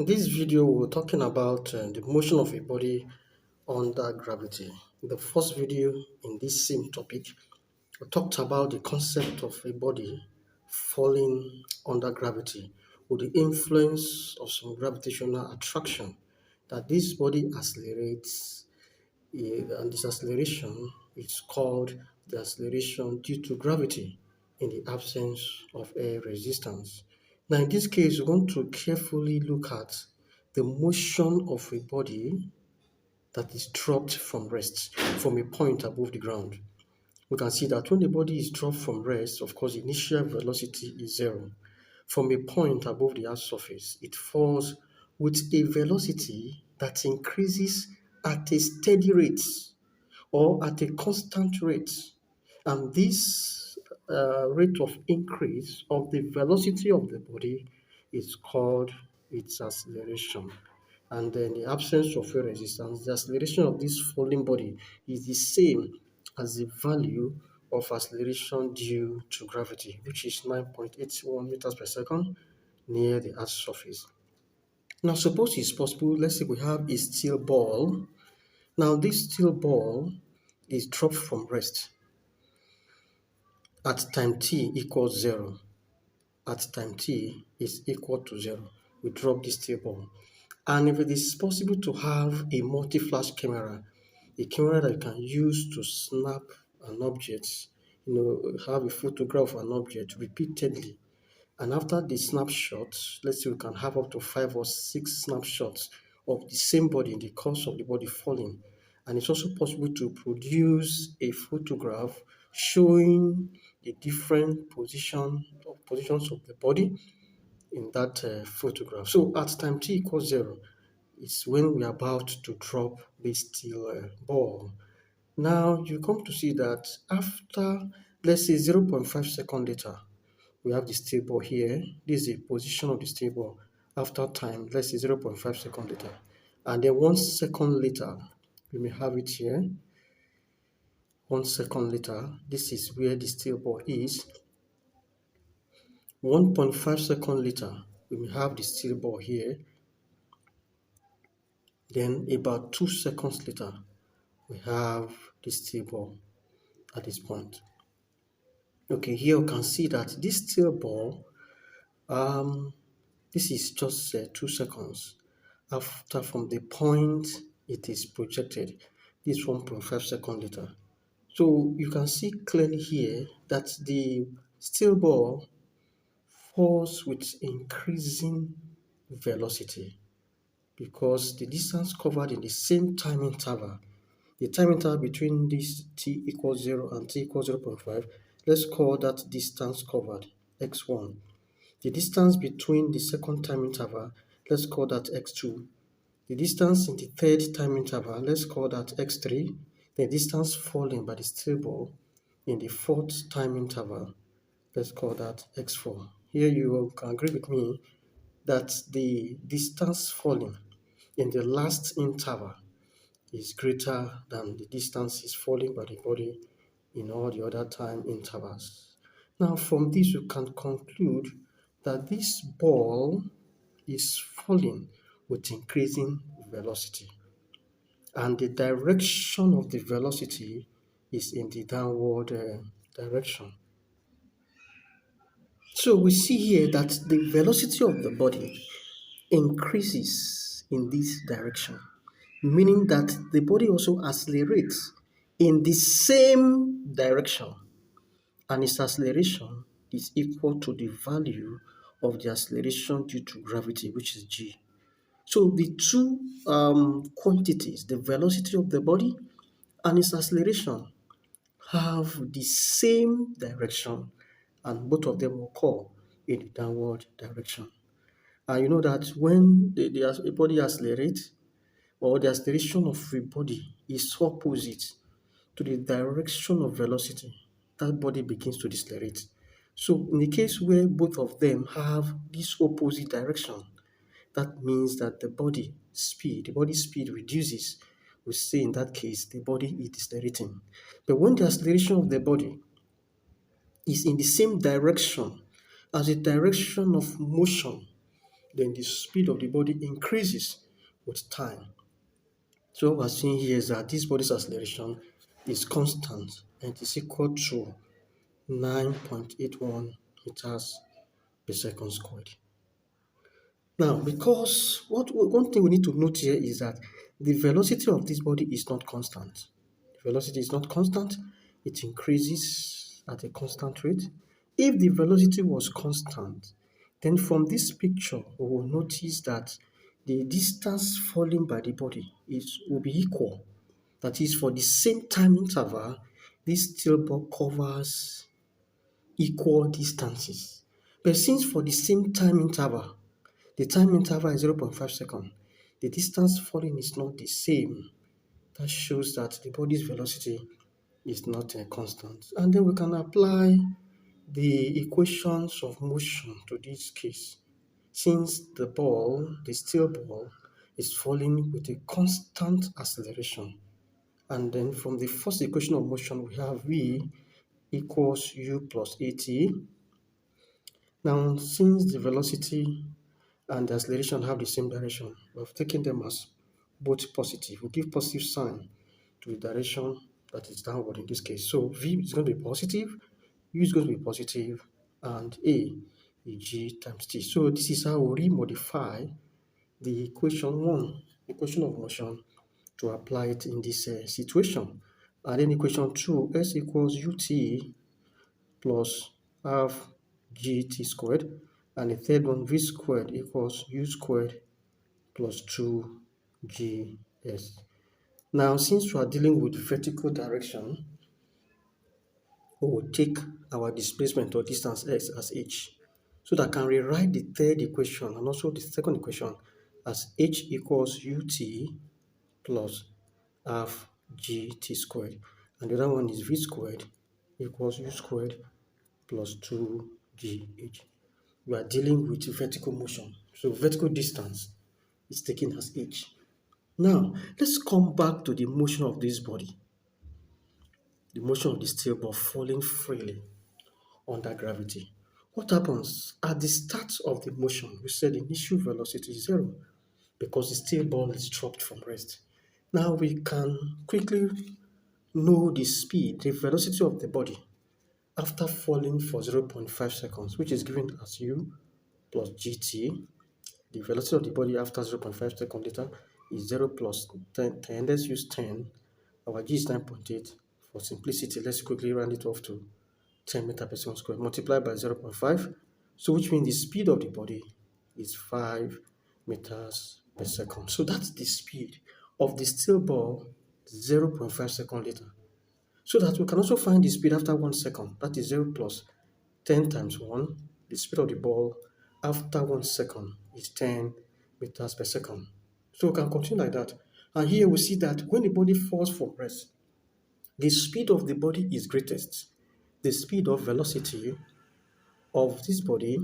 In this video, we're talking about the motion of a body under gravity. In the first video in this same topic, we talked about the concept of a body falling under gravity with the influence of some gravitational attraction, that this body accelerates, and this acceleration is called the acceleration due to gravity in the absence of air resistance. Now, in this case, we want to carefully look at the motion of a body that is dropped from rest, from a point above the ground. We can see that when the body is dropped from rest, of course, initial velocity is zero. From a point above the earth's surface, it falls with a velocity that increases at a steady rate or at a constant rate. And this rate of increase of the velocity of the body is called its acceleration. And then the absence of air resistance, the acceleration of this falling body is the same as the value of acceleration due to gravity, which is 9.81 meters per second near the Earth's surface. Now, suppose it's possible, let's say we have a steel ball. Now, this steel ball is dropped from rest at time t equals 0. At time t is equal to 0. We drop this steel ball. And if it is possible to have a multi-flash camera, a camera that you can use to snap an object, have a photograph of an object repeatedly. And after the snapshot, let's say we can have up to 5 or 6 snapshots of the same body in the course of the body falling. And it's also possible to produce a photograph showing the different positions of the body in that photograph. So at time t equals 0, it's when we are about to drop this steel ball. Now you come to see that after, let's say 0.5 seconds later, we have the steel ball here. This is the position of the steel ball after time, let's say 0.5 seconds later. And then 1 second later, we may have it here. 1 second later, this is where the steel ball is. 1.5 seconds later, we may have the steel ball here. Then about 2 seconds later, we have the steel ball at this point. Okay, here you can see that this steel ball, this is just 2 seconds after from the point it is projected. This 1.5 seconds later. So you can see clearly here that the steel ball falls with increasing velocity because the distance covered in the same time interval, the time interval between this t equals 0 and t equals 0.5, let's call that distance covered x1. The distance between the second time interval, let's call that x2. The distance in the third time interval, let's call that x3. The distance falling by the steel ball in the fourth time interval, let's call that x4. Here you can agree with me that the distance falling in the last interval is greater than the distance is falling by the body in all the other time intervals. Now, from this, you can conclude that this ball is falling with increasing velocity, and the direction of the velocity is in the downward direction. So we see here that the velocity of the body increases in this direction, meaning that the body also accelerates in the same direction, and its acceleration is equal to the value of the acceleration due to gravity, which is g. So the two quantities, the velocity of the body and its acceleration, have the same direction, and both of them occur in the downward direction. And you know that when the body accelerates, or the acceleration of a body is opposite to the direction of velocity, that body begins to decelerate. So in the case where both of them have this opposite direction, that means that the body speed reduces. We say in that case the body is decelerating. But when the acceleration of the body is in the same direction as the direction of motion then the speed of the body increases with time. So what we're seeing here is that this body's acceleration is constant and it is equal to 9.81 meters per second squared. Now, because one thing we need to note here is that the velocity of this body is not constant. The velocity is not constant, it increases at a constant rate. If the velocity was constant, then from this picture, we will notice that the distance falling by the body will be equal. That is, for the same time interval, this steel ball covers equal distances. But since for the same time interval, the time interval is 0.5 seconds, the distance falling is not the same. That shows that the body's velocity is not a constant. And then we can apply the equations of motion to this case. Since the steel ball, is falling with a constant acceleration. And then from the first equation of motion, we have V equals U plus AT. Now, since the velocity and the acceleration have the same direction, we have taken them as both positive. We give positive sign to the direction that is downward in this case. So V is going to be positive, U is going to be positive, and A is G times T. So this is how we remodify the equation of motion, to apply it in this situation. And then equation 2, S equals ut plus half gt squared. And the third one, v squared equals u squared plus 2gs. Now, since we are dealing with vertical direction, we will take our displacement or distance x as h. So that I can rewrite the third equation and also the second equation as h equals ut plus half gt squared. And the other one is v squared equals u squared plus 2gh. We are dealing with vertical motion. So vertical distance is taken as h. Now, let's come back to the motion of this body. The motion of the steel ball falling freely under gravity. What happens at the start of the motion? We said the initial velocity is 0 because the steel ball is dropped from rest. Now we can quickly know the speed, the velocity of the body after falling for 0.5 seconds, which is given as u plus gt. The velocity of the body after 0.5 seconds later is 0 plus 10. Let's use 10. Our g is 9.8. For simplicity, let's quickly round it off to 10 meters per second squared multiplied by 0.5. So which means the speed of the body is 5 meters per second. So that's the speed of the steel ball 0.5 seconds later. So that we can also find the speed after 1 second. That is 0 plus 10 times 1. The speed of the ball after 1 second is 10 meters per second. So we can continue like that. And here we see that when the body falls from rest, the speed of the body is greatest. The speed of velocity of this body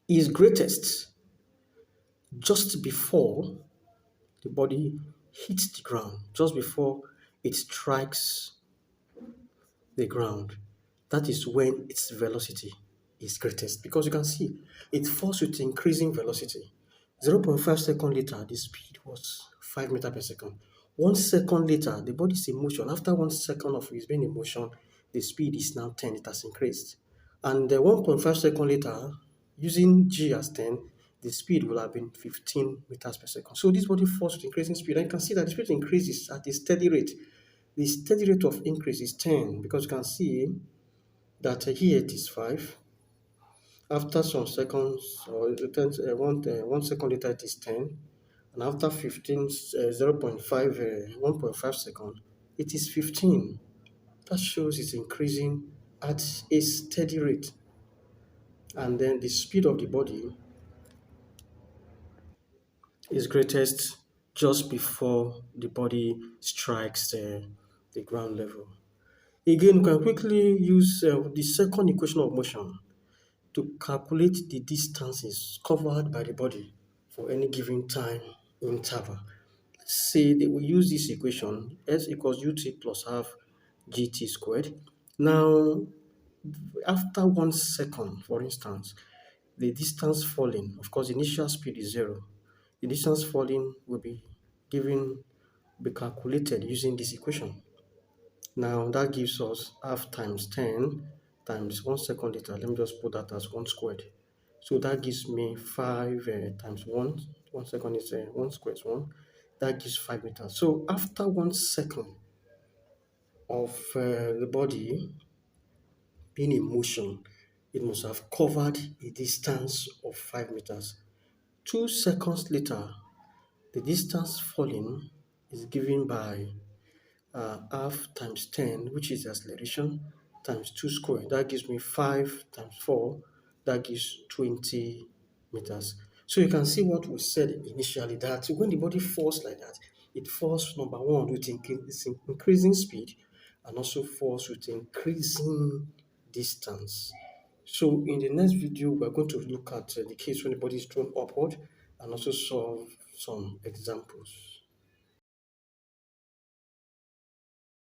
is greatest just before the body hits the ground, just before it strikes the ground. That is when its velocity is greatest, because you can see it falls with increasing velocity. 0.5 seconds later, the speed was 5 meters per second. 1 second later, the body is in motion. After 1 second of it being in motion, the speed is now 10, it has increased. And 1.5 seconds later, using g as 10, the speed will have been 15 meters per second. So this body falls with increasing speed. And you can see that the speed increases at a steady rate. The steady rate of increase is 10, because you can see that here it is 5. After some seconds, or 1 second later, it is 10. And after 15, 0.5, 1.5 seconds, it is 15. That shows it's increasing at a steady rate. And then the speed of the body is greatest just before the body strikes the ground level. Again, we can quickly use the second equation of motion to calculate the distances covered by the body for any given time interval. Let's say that we use this equation, S equals ut plus half gt squared. Now, after 1 second, for instance, the distance falling, of course, the initial speed is 0. The distance falling will be calculated using this equation. Now that gives us half times 10 times 1 second later. Let me just put that as 1 squared. So that gives me 5 times 1. 1 second is 1 squared is 1. That gives 5 meters. So after 1 second of the body being in motion, it must have covered a distance of 5 meters. 2 seconds later, the distance falling is given by half times 10, which is the acceleration, times 2 squared. That gives me 5 times 4. That gives 20 meters. So you can see what we said initially, that when the body falls like that, it falls, number one, with increasing speed, and also falls with increasing distance. So in the next video, we're going to look at the case when the body is thrown upward and also solve some examples.